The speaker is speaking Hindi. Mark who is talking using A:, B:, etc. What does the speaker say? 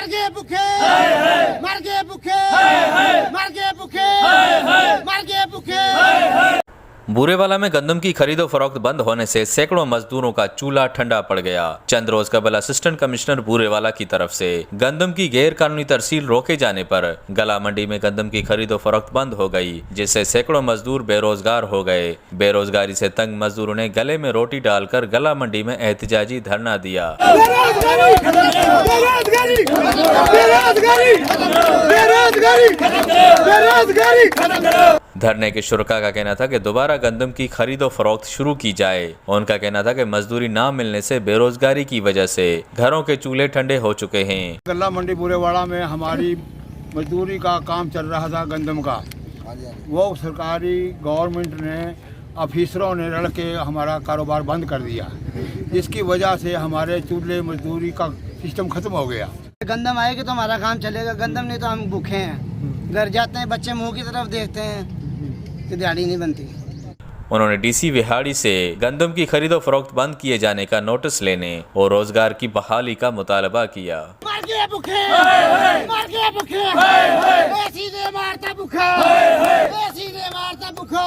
A: गए भूखे, मर गए भूखे, मर गए भूखे, मर गए भूखे।
B: बूरेवाला में गंदम की खरीदो फरोख्त बंद होने से सैकड़ों मजदूरों का चूल्हा ठंडा पड़ गया। चंद रोज कबल असिस्टेंट कमिश्नर बूरेवाला की तरफ से गंदम की गैर कानूनी तरसील रोके जाने पर गला मंडी में गंदम की खरीदो फरोख्त बंद हो गई, जिससे सैकड़ों मजदूर बेरोजगार हो गए। बेरोजगारी से तंग मजदूरों ने गले में रोटी डालकर गला मंडी में एहतजाजी धरना दिया। धरने के शुरका का कहना था कि दोबारा गंदम की खरीदो फरोख्त शुरू की जाए। उनका कहना था कि मजदूरी ना मिलने से बेरोजगारी की वजह से घरों के चूल्हे ठंडे हो चुके हैं।
C: गला मंडी बूरेवाड़ा में हमारी मजदूरी का काम चल रहा था गंदम का, वो सरकारी गवर्नमेंट ने ऑफिसरों ने लड़ के हमारा कारोबार बंद कर दिया, जिसकी वजह से हमारे चूल्हे मजदूरी का सिस्टम खत्म हो गया।
D: गंदम आएगी तो हमारा काम चलेगा, गंदम नहीं तो हम भूखे हैं, घर जाते हैं बच्चे मुंह की तरफ देखते हैं कि दिहाड़ी नहीं बनती।
B: उन्होंने डीसी विहाड़ी से गंदम की खरीदो फरोख्त बंद किए जाने का नोटिस लेने और रोजगार की बहाली का मुतालबा किया।
A: मर गए भूखे, मर गए भूखे, सीधे मारता भूखा, सीधे मारता भूखा।